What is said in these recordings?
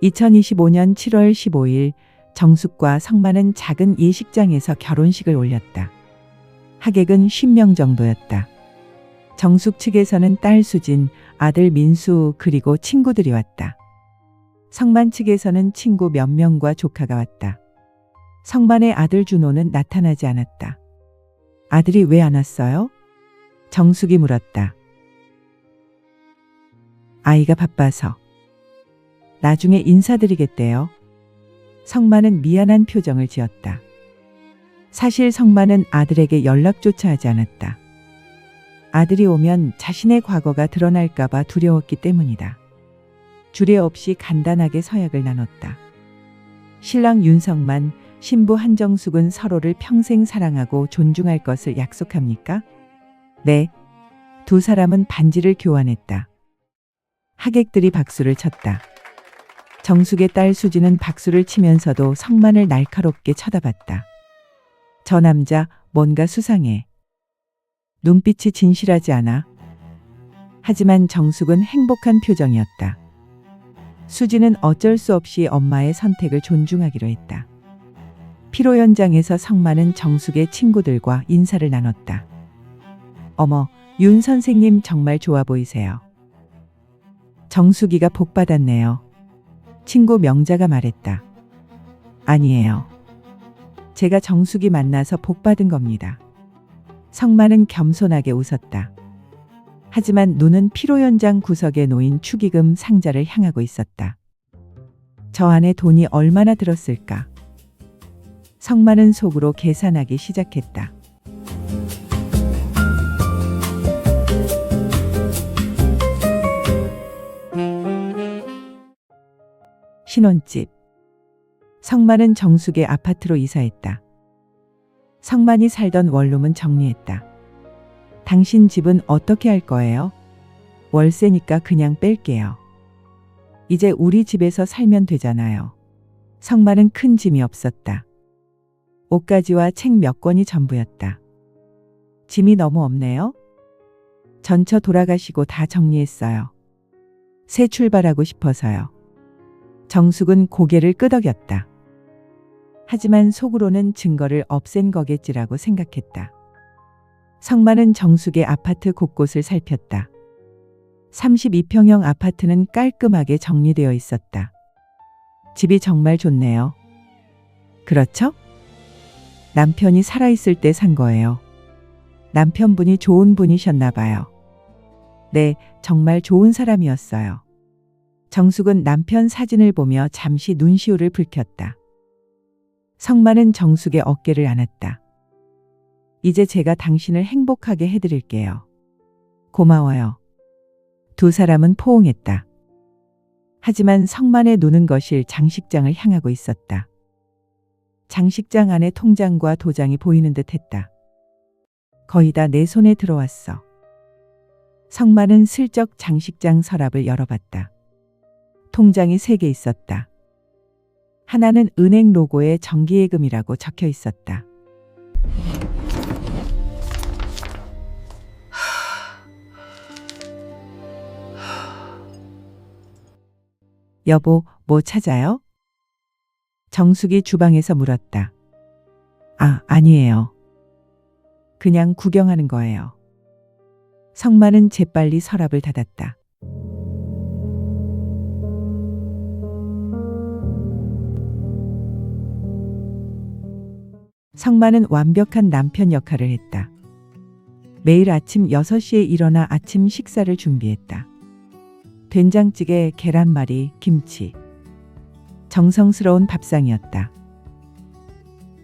2025년 7월 15일 정숙과 성만은 작은 예식장에서 결혼식을 올렸다. 하객은 50명 정도였다. 정숙 측에서는 딸 수진, 아들 민수 그리고 친구들이 왔다. 성만 측에서는 친구 몇 명과 조카가 왔다. 성만의 아들 준호는 나타나지 않았다. 아들이 왜 안 왔어요? 정숙이 물었다. 아이가 바빠서. 나중에 인사드리겠대요. 성만은 미안한 표정을 지었다. 사실 성만은 아들에게 연락조차 하지 않았다. 아들이 오면 자신의 과거가 드러날까봐 두려웠기 때문이다. 주례 없이 간단하게 서약을 나눴다. 신랑 윤성만, 신부 한정숙은 서로를 평생 사랑하고 존중할 것을 약속합니까? 네. 두 사람은 반지를 교환했다. 하객들이 박수를 쳤다. 정숙의 딸 수지는 박수를 치면서도 성만을 날카롭게 쳐다봤다. 저 남자 뭔가 수상해. 눈빛이 진실하지 않아. 하지만 정숙은 행복한 표정이었다. 수지는 어쩔 수 없이 엄마의 선택을 존중하기로 했다. 피로 현장에서 성만은 정숙의 친구들과 인사를 나눴다. 어머, 윤 선생님 정말 좋아 보이세요. 정숙이가 복 받았네요. 친구 명자가 말했다. 아니에요. 제가 정숙이 만나서 복 받은 겁니다. 성만은 겸손하게 웃었다. 하지만 눈은 피로 현장 구석에 놓인 축의금 상자를 향하고 있었다. 저 안에 돈이 얼마나 들었을까? 성만은 속으로 계산하기 시작했다. 신혼집. 성만은 정숙의 아파트로 이사했다. 성만이 살던 원룸은 정리했다. 당신 집은 어떻게 할 거예요? 월세니까 그냥 뺄게요. 이제 우리 집에서 살면 되잖아요. 성만은 큰 짐이 없었다. 옷가지와 책 몇 권이 전부였다. 짐이 너무 없네요. 전처 돌아가시고 다 정리했어요. 새 출발하고 싶어서요. 정숙은 고개를 끄덕였다. 하지만 속으로는 증거를 없앤 거겠지라고 생각했다. 성만은 정숙의 아파트 곳곳을 살폈다. 32평형 아파트는 깔끔하게 정리되어 있었다. 집이 정말 좋네요. 그렇죠? 남편이 살아있을 때 산 거예요. 남편분이 좋은 분이셨나 봐요. 네, 정말 좋은 사람이었어요. 정숙은 남편 사진을 보며 잠시 눈시울을 붉혔다. 성만은 정숙의 어깨를 안았다. 이제 제가 당신을 행복하게 해드릴게요. 고마워요. 두 사람은 포옹했다. 하지만 성만의 눈은 거실 장식장을 향하고 있었다. 장식장 안에 통장과 도장이 보이는 듯 했다. 거의 다 내 손에 들어왔어. 성만은 슬쩍 장식장 서랍을 열어봤다. 통장이 3개 있었다. 하나는 은행 로고에 정기예금이라고 적혀 있었다. 여보, 뭐 찾아요? 정숙이 주방에서 물었다. 아니에요. 그냥 구경하는 거예요. 성만은 재빨리 서랍을 닫았다. 성만은 완벽한 남편 역할을 했다. 매일 아침 6시에 일어나 아침 식사를 준비했다. 된장찌개, 계란말이, 김치. 정성스러운 밥상이었다.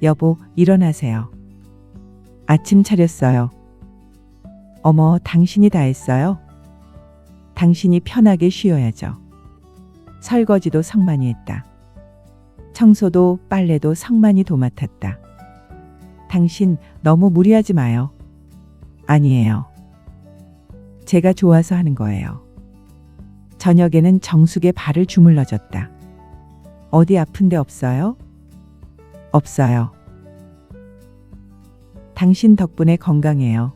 여보, 일어나세요. 아침 차렸어요. 어머, 당신이 다 했어요? 당신이 편하게 쉬어야죠. 설거지도 성만이 했다. 청소도 빨래도 성만이 도맡았다. 당신 너무 무리하지 마요. 아니에요. 제가 좋아서 하는 거예요. 저녁에는 정숙의 발을 주물러줬다. 어디 아픈 데 없어요? 없어요. 당신 덕분에 건강해요.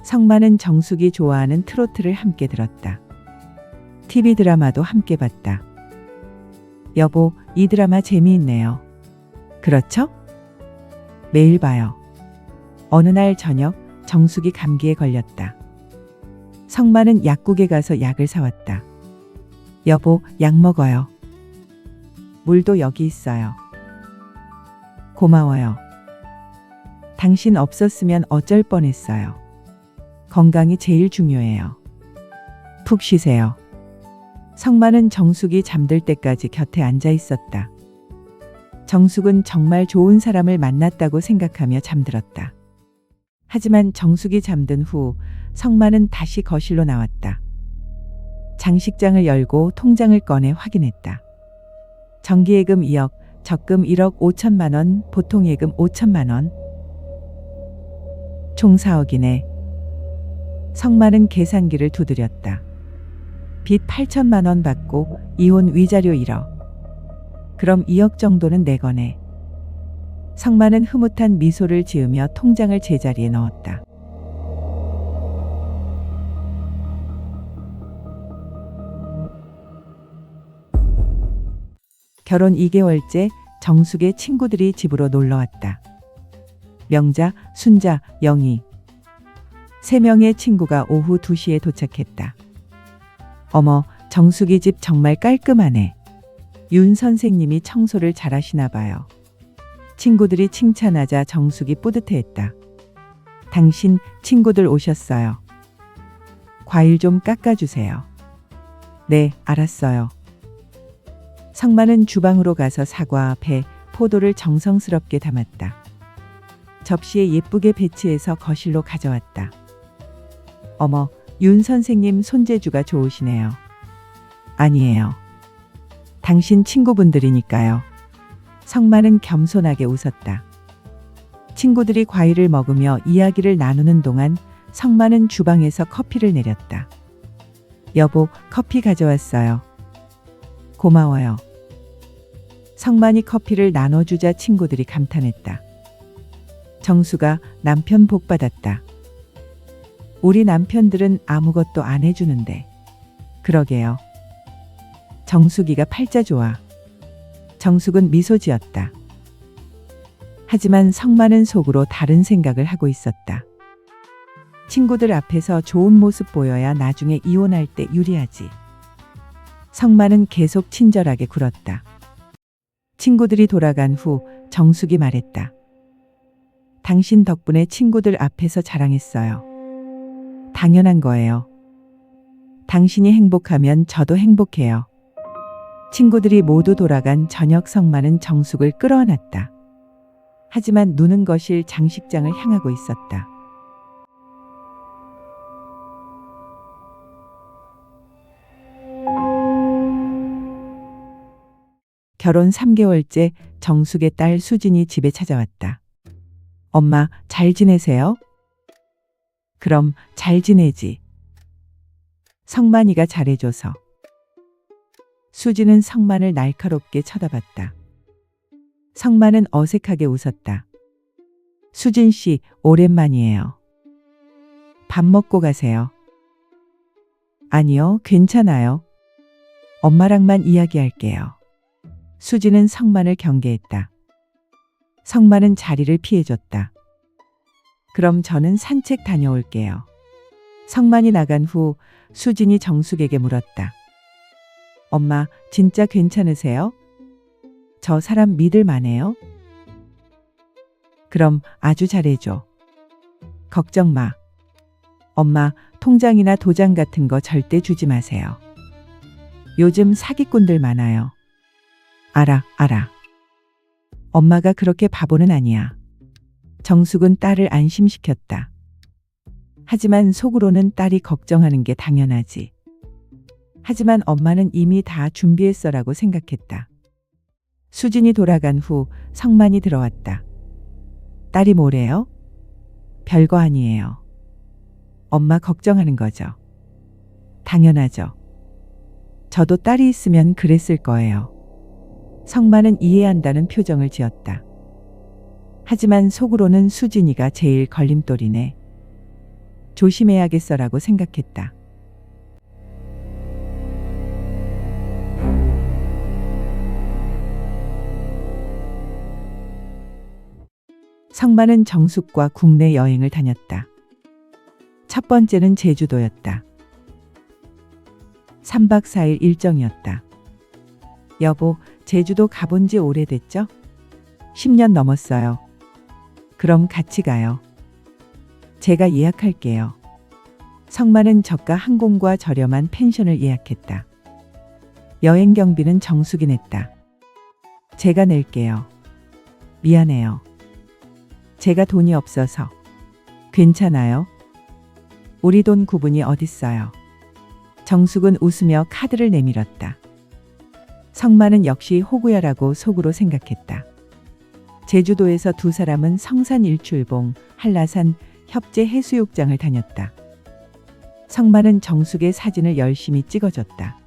성만은 정숙이 좋아하는 트로트를 함께 들었다. TV 드라마도 함께 봤다. 여보, 이 드라마 재미있네요. 그렇죠? 매일 봐요. 어느 날 저녁 정숙이 감기에 걸렸다. 성만은 약국에 가서 약을 사왔다. 여보, 약 먹어요. 물도 여기 있어요. 고마워요. 당신 없었으면 어쩔 뻔했어요. 건강이 제일 중요해요. 푹 쉬세요. 성만은 정숙이 잠들 때까지 곁에 앉아 있었다. 정숙은 정말 좋은 사람을 만났다고 생각하며 잠들었다. 하지만 정숙이 잠든 후 성만은 다시 거실로 나왔다. 장식장을 열고 통장을 꺼내 확인했다. 정기예금 2억, 적금 1억 5천만 원, 보통예금 5천만 원. 총 4억이네. 성만은 계산기를 두드렸다. 빚 8천만 원 받고 이혼 위자료 1억. 그럼 2억 정도는 내 거네. 성만은 흐뭇한 미소를 지으며 통장을 제자리에 넣었다. 결혼 2개월째 정숙의 친구들이 집으로 놀러왔다. 명자, 순자, 영희. 3명의 친구가 오후 2시에 도착했다. 어머, 정숙이 집 정말 깔끔하네. 윤 선생님이 청소를 잘하시나 봐요. 친구들이 칭찬하자 정숙이 뿌듯해했다. 당신 친구들 오셨어요. 과일 좀 깎아주세요. 네, 알았어요. 성만은 주방으로 가서 사과, 배, 포도를 정성스럽게 담았다. 접시에 예쁘게 배치해서 거실로 가져왔다. 어머, 윤 선생님 손재주가 좋으시네요. 아니에요. 당신 친구분들이니까요. 성만은 겸손하게 웃었다. 친구들이 과일을 먹으며 이야기를 나누는 동안 성만은 주방에서 커피를 내렸다. 여보, 커피 가져왔어요. 고마워요. 성만이 커피를 나눠주자 친구들이 감탄했다. 정수가 남편 복 받았다. 우리 남편들은 아무것도 안 해주는데. 그러게요. 정숙이가 팔자 좋아. 정숙은 미소 지었다. 하지만 성만은 속으로 다른 생각을 하고 있었다. 친구들 앞에서 좋은 모습 보여야 나중에 이혼할 때 유리하지. 성만은 계속 친절하게 굴었다. 친구들이 돌아간 후 정숙이 말했다. 당신 덕분에 친구들 앞에서 자랑했어요. 당연한 거예요. 당신이 행복하면 저도 행복해요. 친구들이 모두 돌아간 저녁 성만은 정숙을 끌어안았다. 하지만 누는 거실 장식장을 향하고 있었다. 결혼 3개월째 정숙의 딸 수진이 집에 찾아왔다. 엄마, 잘 지내세요? 그럼 잘 지내지. 성만이가 잘해줘서. 수진은 성만을 날카롭게 쳐다봤다. 성만은 어색하게 웃었다. 수진 씨, 오랜만이에요. 밥 먹고 가세요. 아니요, 괜찮아요. 엄마랑만 이야기할게요. 수진은 성만을 경계했다. 성만은 자리를 피해줬다. 그럼 저는 산책 다녀올게요. 성만이 나간 후 수진이 정숙에게 물었다. 엄마, 진짜 괜찮으세요? 저 사람 믿을 만해요? 그럼 아주 잘해줘. 걱정 마. 엄마, 통장이나 도장 같은 거 절대 주지 마세요. 요즘 사기꾼들 많아요. 알아. 엄마가 그렇게 바보는 아니야. 정숙은 딸을 안심시켰다. 하지만 속으로는 딸이 걱정하는 게 당연하지. 하지만 엄마는 이미 다 준비했어라고 생각했다. 수진이 돌아간 후 성만이 들어왔다. 딸이 뭐래요? 별거 아니에요. 엄마 걱정하는 거죠. 당연하죠. 저도 딸이 있으면 그랬을 거예요. 성만은 이해한다는 표정을 지었다. 하지만 속으로는 수진이가 제일 걸림돌이네. 조심해야겠어라고 생각했다. 성만은 정숙과 국내 여행을 다녔다. 첫 번째는 제주도였다. 3박 4일 일정이었다. 여보, 제주도 가본 지 오래됐죠? 10년 넘었어요. 그럼 같이 가요. 제가 예약할게요. 성만은 저가 항공과 저렴한 펜션을 예약했다. 여행 경비는 정숙이 냈다. 제가 낼게요. 미안해요. 제가 돈이 없어서. 괜찮아요. 우리 돈 구분이 어딨어요. 정숙은 웃으며 카드를 내밀었다. 성만은 역시 호구야라고 속으로 생각했다. 제주도에서 두 사람은 성산 일출봉, 한라산, 협재 해수욕장을 다녔다. 성만은 정숙의 사진을 열심히 찍어줬다.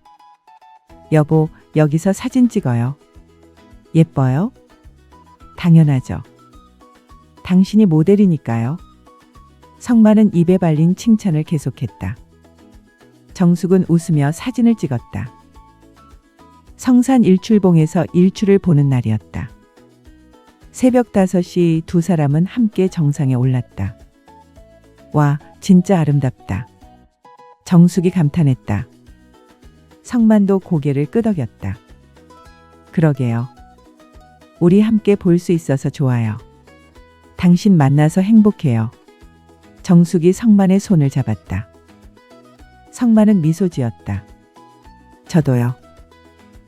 여보, 여기서 사진 찍어요. 예뻐요? 당연하죠. 당신이 모델이니까요. 성만은 입에 발린 칭찬을 계속했다. 정숙은 웃으며 사진을 찍었다. 성산 일출봉에서 일출을 보는 날이었다. 새벽 5시 두 사람은 함께 정상에 올랐다. 와, 진짜 아름답다. 정숙이 감탄했다. 성만도 고개를 끄덕였다. 그러게요. 우리 함께 볼 수 있어서 좋아요. 당신 만나서 행복해요. 정숙이 성만의 손을 잡았다. 성만은 미소 지었다. 저도요.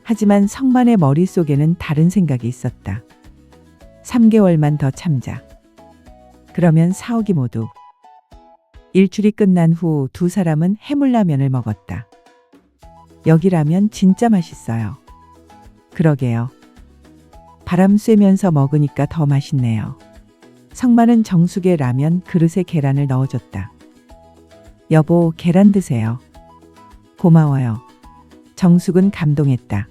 하지만 성만의 머릿속에는 다른 생각이 있었다. 3개월만 더 참자. 그러면 사옥이 모두. 일출이 끝난 후 두 사람은 해물라면을 먹었다. 여기 라면 진짜 맛있어요. 그러게요. 바람 쐬면서 먹으니까 더 맛있네요. 성만은 정숙의 라면 그릇에 계란을 넣어줬다. 여보, 계란 드세요. 고마워요. 정숙은 감동했다.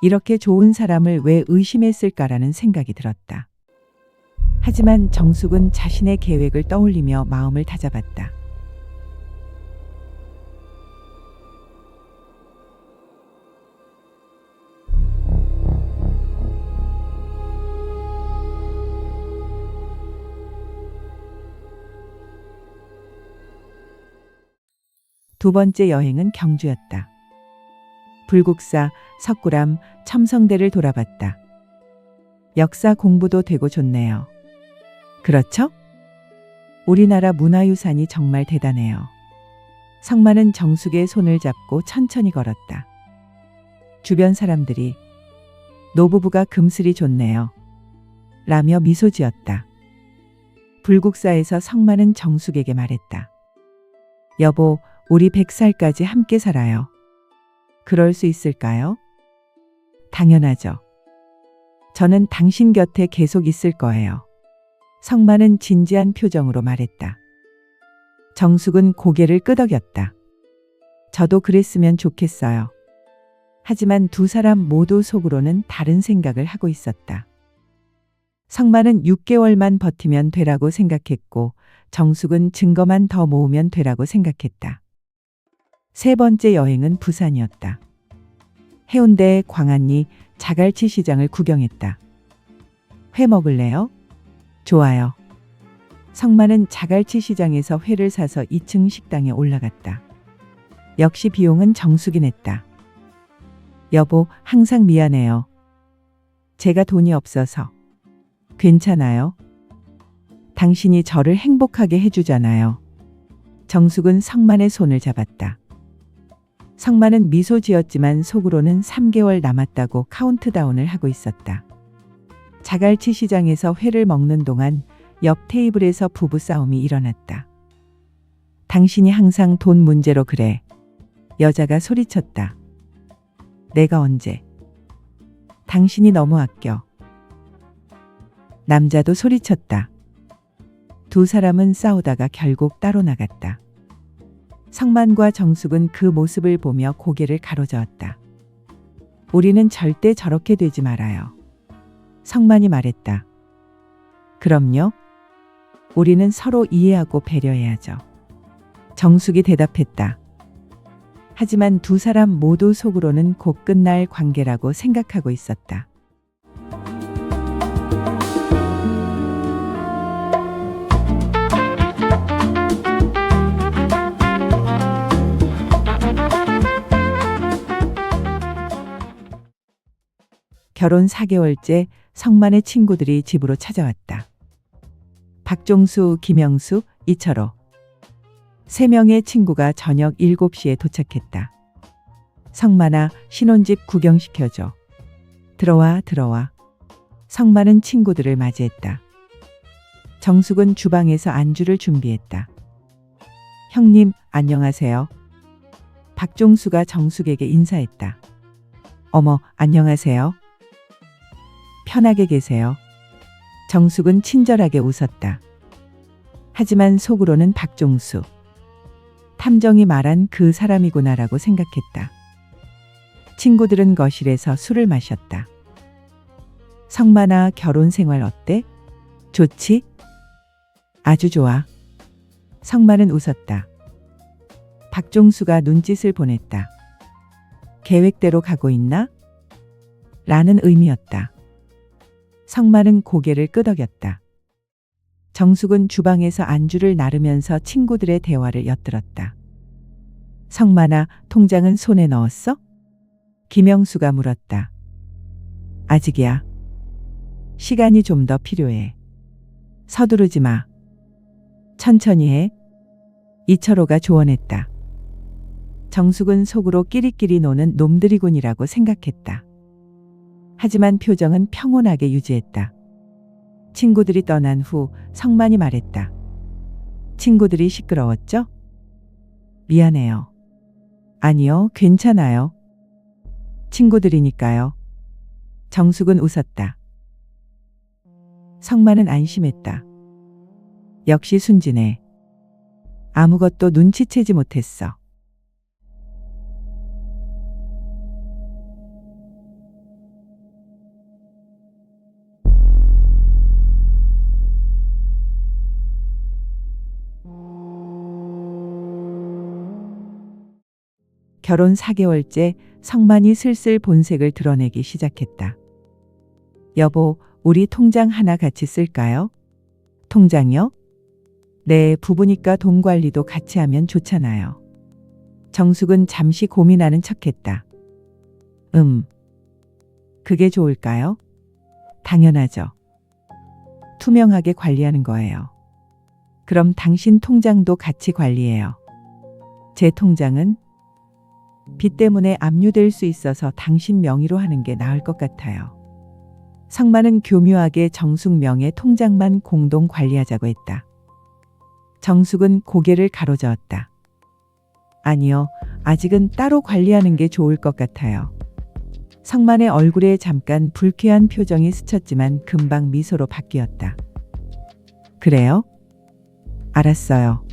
이렇게 좋은 사람을 왜 의심했을까라는 생각이 들었다. 하지만 정숙은 자신의 계획을 떠올리며 마음을 다잡았다. 두 번째 여행은 경주였다. 불국사, 석굴암, 첨성대를 돌아봤다. 역사 공부도 되고 좋네요. 그렇죠? 우리나라 문화유산이 정말 대단해요. 성만은 정숙의 손을 잡고 천천히 걸었다. 주변 사람들이 노부부가 금슬이 좋네요. 라며 미소 지었다. 불국사에서 성만은 정숙에게 말했다. 여보, 우리 100살까지 함께 살아요. 그럴 수 있을까요? 당연하죠. 저는 당신 곁에 계속 있을 거예요. 성만은 진지한 표정으로 말했다. 정숙은 고개를 끄덕였다. 저도 그랬으면 좋겠어요. 하지만 두 사람 모두 속으로는 다른 생각을 하고 있었다. 성만은 6개월만 버티면 되라고 생각했고 정숙은 증거만 더 모으면 되라고 생각했다. 세 번째 여행은 부산이었다. 해운대, 광안리, 자갈치 시장을 구경했다. 회 먹을래요? 좋아요. 성만은 자갈치 시장에서 회를 사서 2층 식당에 올라갔다. 역시 비용은 정숙이 냈다. 여보, 항상 미안해요. 제가 돈이 없어서. 괜찮아요. 당신이 저를 행복하게 해주잖아요. 정숙은 성만의 손을 잡았다. 성만은 미소 지었지만 속으로는 3개월 남았다고 카운트다운을 하고 있었다. 자갈치 시장에서 회를 먹는 동안 옆 테이블에서 부부싸움이 일어났다. 당신이 항상 돈 문제로 그래. 여자가 소리쳤다. 내가 언제? 당신이 너무 아껴. 남자도 소리쳤다. 두 사람은 싸우다가 결국 따로 나갔다. 성만과 정숙은 그 모습을 보며 고개를 가로저었다. 우리는 절대 저렇게 되지 말아요. 성만이 말했다. 그럼요. 우리는 서로 이해하고 배려해야죠. 정숙이 대답했다. 하지만 두 사람 모두 속으로는 곧 끝날 관계라고 생각하고 있었다. 결혼 4개월째 성만의 친구들이 집으로 찾아왔다. 박종수, 김영수, 이철호. 3명의 친구가 저녁 7시에 도착했다. 성만아, 신혼집 구경시켜줘. 들어와, 들어와. 성만은 친구들을 맞이했다. 정숙은 주방에서 안주를 준비했다. 형님, 안녕하세요. 박종수가 정숙에게 인사했다. 어머, 안녕하세요. 편하게 계세요. 정숙은 친절하게 웃었다. 하지만 속으로는 박종수. 탐정이 말한 그 사람이구나라고 생각했다. 친구들은 거실에서 술을 마셨다. 성만아, 결혼 생활 어때? 좋지? 아주 좋아. 성만은 웃었다. 박종수가 눈짓을 보냈다. 계획대로 가고 있나? 라는 의미였다. 성만은 고개를 끄덕였다. 정숙은 주방에서 안주를 나르면서 친구들의 대화를 엿들었다. 성만아, 통장은 손에 넣었어? 김영수가 물었다. 아직이야. 시간이 좀 더 필요해. 서두르지 마. 천천히 해. 이철호가 조언했다. 정숙은 속으로 끼리끼리 노는 놈들이군이라고 생각했다. 하지만 표정은 평온하게 유지했다. 친구들이 떠난 후 성만이 말했다. 친구들이 시끄러웠죠? 미안해요. 아니요, 괜찮아요. 친구들이니까요. 정숙은 웃었다. 성만은 안심했다. 역시 순진해. 아무것도 눈치채지 못했어. 결혼 4개월째 성만이 슬슬 본색을 드러내기 시작했다. 여보, 우리 통장 하나 같이 쓸까요? 통장요? 네, 부부니까 돈 관리도 같이 하면 좋잖아요. 정숙은 잠시 고민하는 척했다. 그게 좋을까요? 당연하죠. 투명하게 관리하는 거예요. 그럼 당신 통장도 같이 관리해요. 제 통장은 빚 때문에 압류될 수 있어서 당신 명의로 하는 게 나을 것 같아요. 성만은 교묘하게 정숙 명의 통장만 공동 관리하자고 했다. 정숙은 고개를 가로저었다. 아니요, 아직은 따로 관리하는 게 좋을 것 같아요. 성만의 얼굴에 잠깐 불쾌한 표정이 스쳤지만 금방 미소로 바뀌었다. 그래요? 알았어요.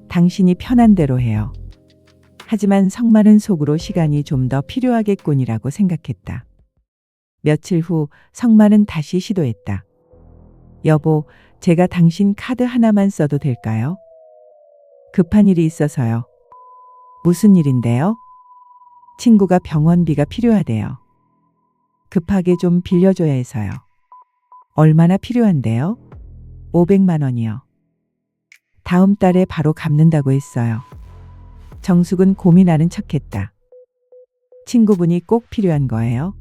당신이 편한 대로 해요. 하지만 성만은 속으로 시간이 좀 더 필요하겠군이라고 생각했다. 며칠 후 성만은 다시 시도했다. 여보, 제가 당신 카드 하나만 써도 될까요? 급한 일이 있어서요. 무슨 일인데요? 친구가 병원비가 필요하대요. 급하게 좀 빌려줘야 해서요. 얼마나 필요한데요? 500만 원이요. 다음 달에 바로 갚는다고 했어요. 정숙은 고민하는 척했다. 친구분이 꼭 필요한 거예요?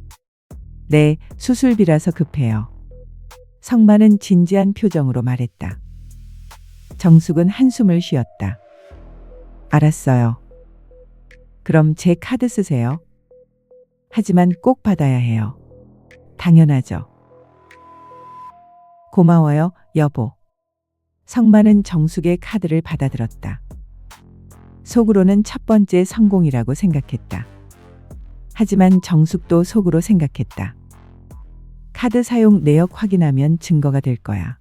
네, 수술비라서 급해요. 성만은 진지한 표정으로 말했다. 정숙은 한숨을 쉬었다. 알았어요. 그럼 제 카드 쓰세요. 하지만 꼭 받아야 해요. 당연하죠. 고마워요, 여보. 성만은 정숙의 카드를 받아들었다. 속으로는 첫 번째 성공이라고 생각했다. 하지만 정숙도 속으로 생각했다. 카드 사용 내역 확인하면 증거가 될 거야.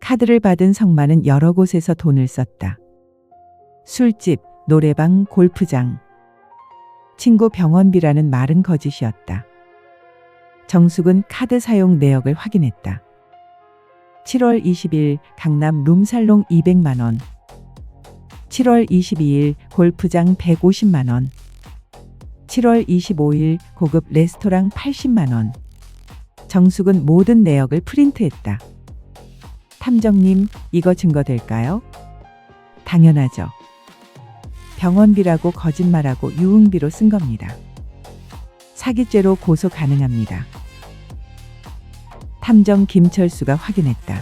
카드를 받은 성만은 여러 곳에서 돈을 썼다. 술집, 노래방, 골프장. 친구 병원비라는 말은 거짓이었다. 정숙은 카드 사용 내역을 확인했다. 7월 20일 강남 룸살롱 200만 원. 7월 22일 골프장 150만 원. 7월 25일 고급 레스토랑 80만 원. 정숙은 모든 내역을 프린트했다. 탐정님, 이거 증거 될까요? 당연하죠. 병원비라고 거짓말하고 유흥비로 쓴 겁니다. 사기죄로 고소 가능합니다. 탐정 김철수가 확인했다.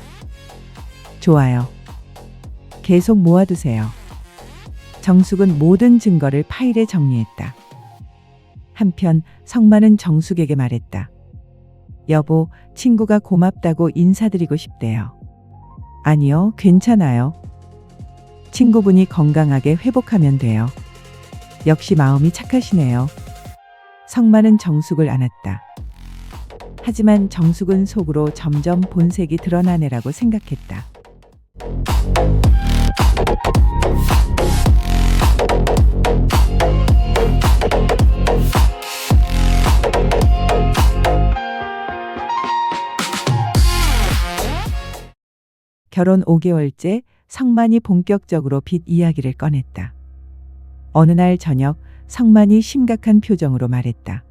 좋아요. 계속 모아두세요. 정숙은 모든 증거를 파일에 정리했다. 한편 성만은 정숙에게 말했다. 여보, 친구가 고맙다고 인사드리고 싶대요. 아니요, 괜찮아요. 친구분이 건강하게 회복하면 돼요. 역시 마음이 착하시네요. 성만은 정숙을 안았다. 하지만 정숙은 속으로 점점 본색이 드러나네라고 생각했다. 결혼 5개월째 성만이 본격적으로 빚 이야기를 꺼냈다. 어느 날 저녁 성만이 심각한 표정으로 말했다.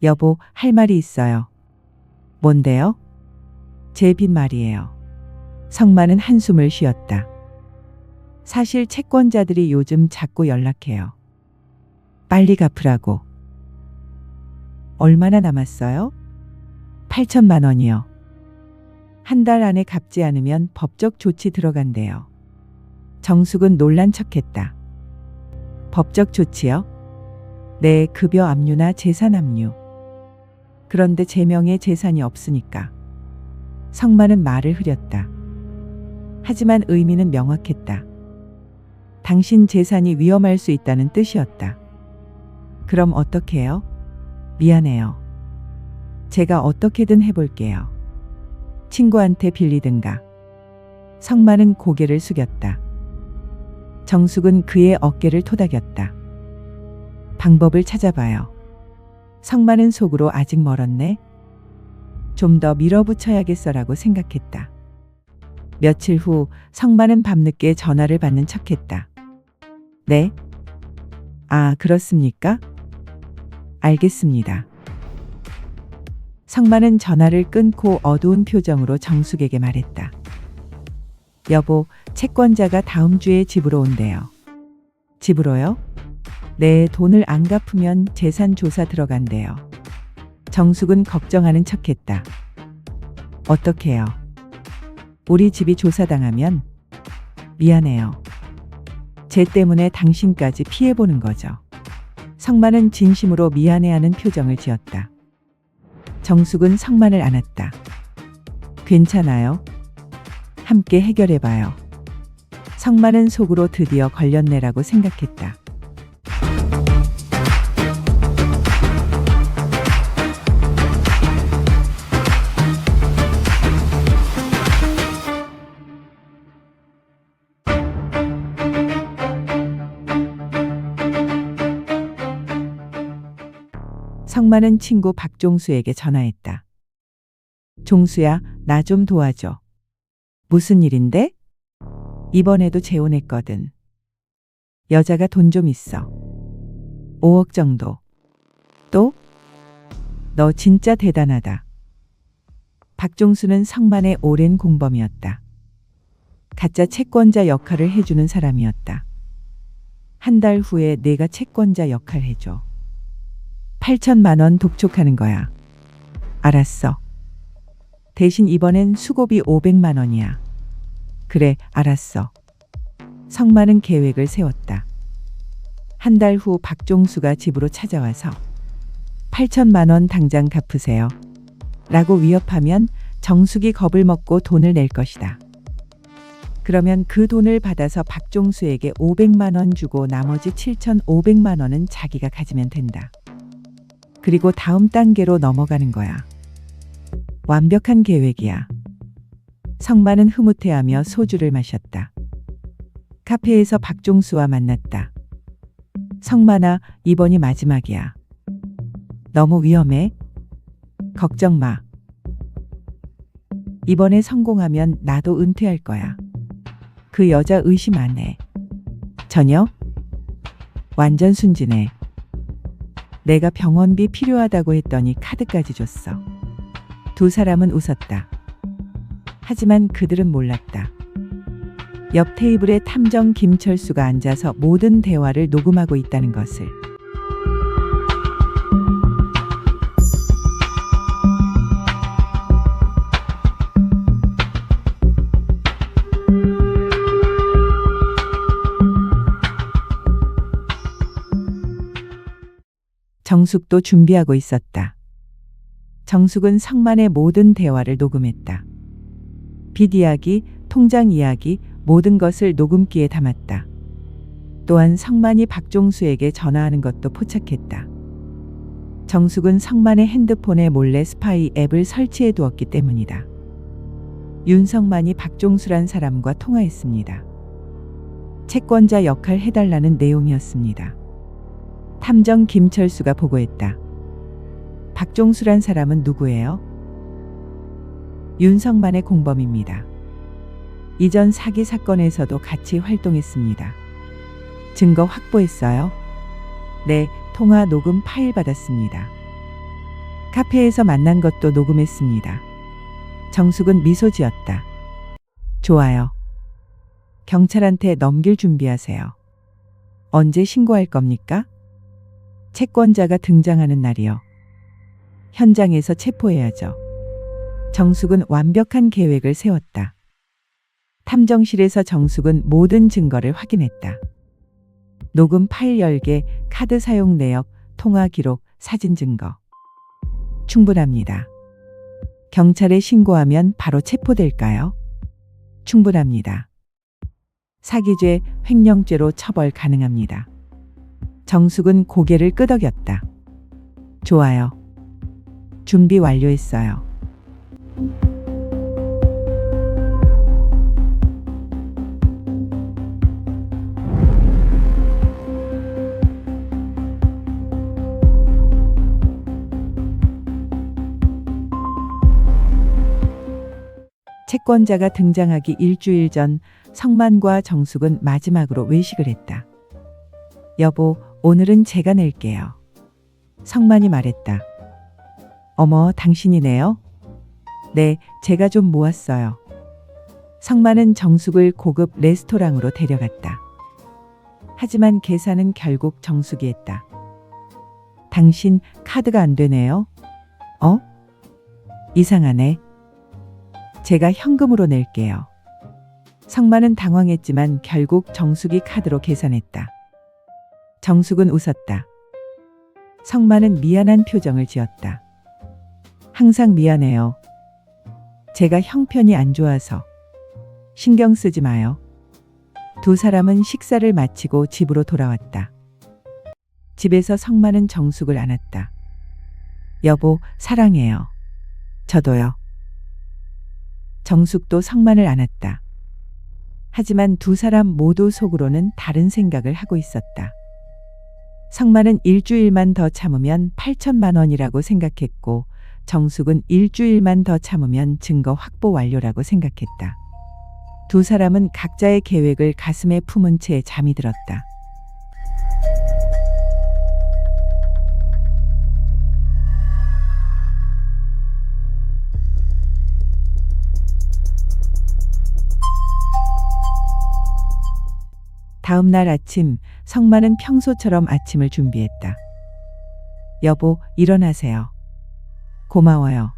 여보, 할 말이 있어요. 뭔데요? 제 빚 말이에요. 성만은 한숨을 쉬었다. 사실 채권자들이 요즘 자꾸 연락해요. 빨리 갚으라고. 얼마나 남았어요? 8천만 원이요. 한 달 안에 갚지 않으면 법적 조치 들어간대요. 정숙은 놀란 척했다. 법적 조치요? 네, 급여 압류나 재산 압류. 그런데 제 명의 재산이 없으니까. 성만은 말을 흐렸다. 하지만 의미는 명확했다. 당신 재산이 위험할 수 있다는 뜻이었다. 그럼 어떻게 해요? 미안해요. 제가 어떻게든 해볼게요. 친구한테 빌리든가. 성만은 고개를 숙였다. 정숙은 그의 어깨를 토닥였다. 방법을 찾아봐요. 성만은 속으로 아직 멀었네. 좀 더 밀어붙여야겠어라고 생각했다. 며칠 후 성만은 밤늦게 전화를 받는 척했다. 네? 아, 그렇습니까? 알겠습니다. 성만은 전화를 끊고 어두운 표정으로 정숙에게 말했다. 여보, 채권자가 다음 주에 집으로 온대요. 집으로요? 네, 돈을 안 갚으면 재산 조사 들어간대요. 정숙은 걱정하는 척했다. 어떡해요? 우리 집이 조사당하면? 미안해요. 쟤 때문에 당신까지 피해보는 거죠. 성만은 진심으로 미안해하는 표정을 지었다. 정숙은 성만을 안았다. 괜찮아요. 함께 해결해봐요. 성만은 속으로 드디어 걸렸네라고 생각했다. 성만은 친구 박종수에게 전화했다. 종수야, 나 좀 도와줘. 무슨 일인데? 이번에도 재혼했거든. 여자가 돈 좀 있어. 5억 정도. 또? 너 진짜 대단하다. 박종수는 성만의 오랜 공범이었다. 가짜 채권자 역할을 해주는 사람이었다. 한 달 후에 내가 채권자 역할 해줘. 8천만 원 독촉하는 거야. 알았어. 대신 이번엔 수고비 500만 원이야. 그래, 알았어. 성만은 계획을 세웠다. 한 달 후 박종수가 집으로 찾아와서 8천만 원 당장 갚으세요. 라고 위협하면 정숙이 겁을 먹고 돈을 낼 것이다. 그러면 그 돈을 받아서 박종수에게 500만 원 주고 나머지 7,500만 원은 자기가 가지면 된다. 그리고 다음 단계로 넘어가는 거야. 완벽한 계획이야. 성만은 흐뭇해하며 소주를 마셨다. 카페에서 박종수와 만났다. 성만아, 이번이 마지막이야. 너무 위험해. 걱정 마. 이번에 성공하면 나도 은퇴할 거야. 그 여자 의심 안 해. 전혀? 완전 순진해. 내가 병원비 필요하다고 했더니 카드까지 줬어. 두 사람은 웃었다. 하지만 그들은 몰랐다. 옆 테이블에 탐정 김철수가 앉아서 모든 대화를 녹음하고 있다는 것을. 정숙도 준비하고 있었다. 정숙은 성만의 모든 대화를 녹음했다. 빚 이야기, 통장 이야기, 모든 것을 녹음기에 담았다. 또한 성만이 박종수에게 전화하는 것도 포착했다. 정숙은 성만의 핸드폰에 몰래 스파이 앱을 설치해 두었기 때문이다. 윤성만이 박종수란 사람과 통화했습니다. 채권자 역할 해달라는 내용이었습니다. 탐정 김철수가 보고했다. 박종수란 사람은 누구예요? 윤성만의 공범입니다. 이전 사기 사건에서도 같이 활동했습니다. 증거 확보했어요? 네, 통화 녹음 파일 받았습니다. 카페에서 만난 것도 녹음했습니다. 정숙은 미소 지었다. 좋아요. 경찰한테 넘길 준비하세요. 언제 신고할 겁니까? 채권자가 등장하는 날이요. 현장에서 체포해야죠. 정숙은 완벽한 계획을 세웠다. 탐정실에서 정숙은 모든 증거를 확인했다. 녹음 파일 열개, 카드 사용 내역, 통화 기록, 사진 증거. 충분합니다. 경찰에 신고하면 바로 체포될까요? 충분합니다. 사기죄, 횡령죄로 처벌 가능합니다. 정숙은 고개를 끄덕였다. 좋아요. 준비 완료했어요. 채권자가 등장하기 일주일 전 성만과 정숙은 마지막으로 외식을 했다. 여보, 오늘은 제가 낼게요. 성만이 말했다. 어머, 당신이네요? 네, 제가 좀 모았어요. 성만은 정숙을 고급 레스토랑으로 데려갔다. 하지만 계산은 결국 정숙이 했다. 당신 카드가 안 되네요? 이상하네. 제가 현금으로 낼게요. 성만은 당황했지만 결국 정숙이 카드로 계산했다. 정숙은 웃었다. 성만은 미안한 표정을 지었다. 항상 미안해요. 제가 형편이 안 좋아서. 신경 쓰지 마요. 두 사람은 식사를 마치고 집으로 돌아왔다. 집에서 성만은 정숙을 안았다. 여보, 사랑해요. 저도요. 정숙도 성만을 안았다. 하지만 두 사람 모두 속으로는 다른 생각을 하고 있었다. 성만은 일주일만 더 참으면 8천만 원이라고 생각했고 정숙은 일주일만 더 참으면 증거 확보 완료라고 생각했다. 두 사람은 각자의 계획을 가슴에 품은 채 잠이 들었다. 다음 날 아침, 성만은 평소처럼 아침을 준비했다. 여보, 일어나세요. 고마워요.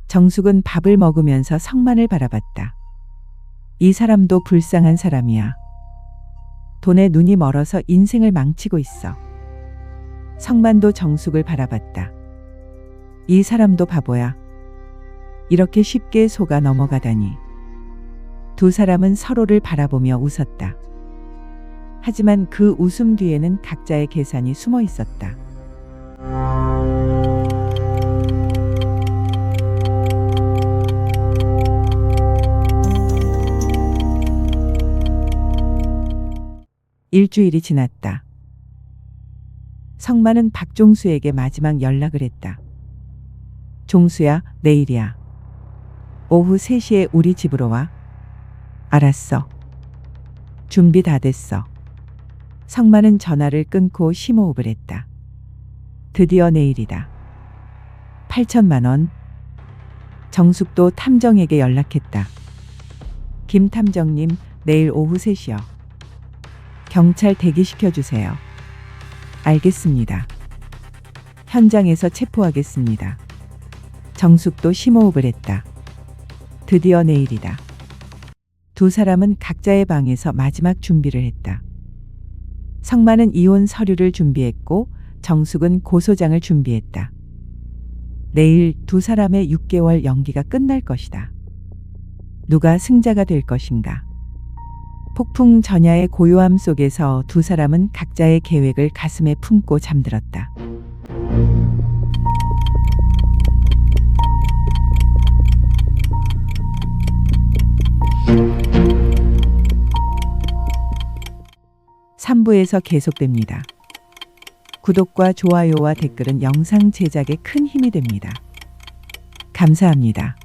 정숙은 밥을 먹으면서 성만을 바라봤다. 이 사람도 불쌍한 사람이야. 돈에 눈이 멀어서 인생을 망치고 있어. 성만도 정숙을 바라봤다. 이 사람도 바보야. 이렇게 쉽게 속아 넘어가다니. 두 사람은 서로를 바라보며 웃었다. 하지만 그 웃음 뒤에는 각자의 계산이 숨어 있었다. 일주일이 지났다. 성만은 박종수에게 마지막 연락을 했다. 종수야, 내일이야. 오후 3시에 우리 집으로 와. 알았어. 준비 다 됐어. 성만은 전화를 끊고 심호흡을 했다. 드디어 내일이다. 8천만 원. 정숙도 탐정에게 연락했다. 김 탐정님, 내일 오후 3시요. 경찰 대기시켜 주세요. 알겠습니다. 현장에서 체포하겠습니다. 정숙도 심호흡을 했다. 드디어 내일이다. 두 사람은 각자의 방에서 마지막 준비를 했다. 성만은 이혼 서류를 준비했고 정숙은 고소장을 준비했다. 내일 두 사람의 6개월 연기가 끝날 것이다. 누가 승자가 될 것인가? 폭풍 전야의 고요함 속에서 두 사람은 각자의 계획을 가슴에 품고 잠들었다. (3부에서) 계속됩니다. 구독과 좋아요와 댓글은 영상 제작에 큰 힘이 됩니다. 감사합니다.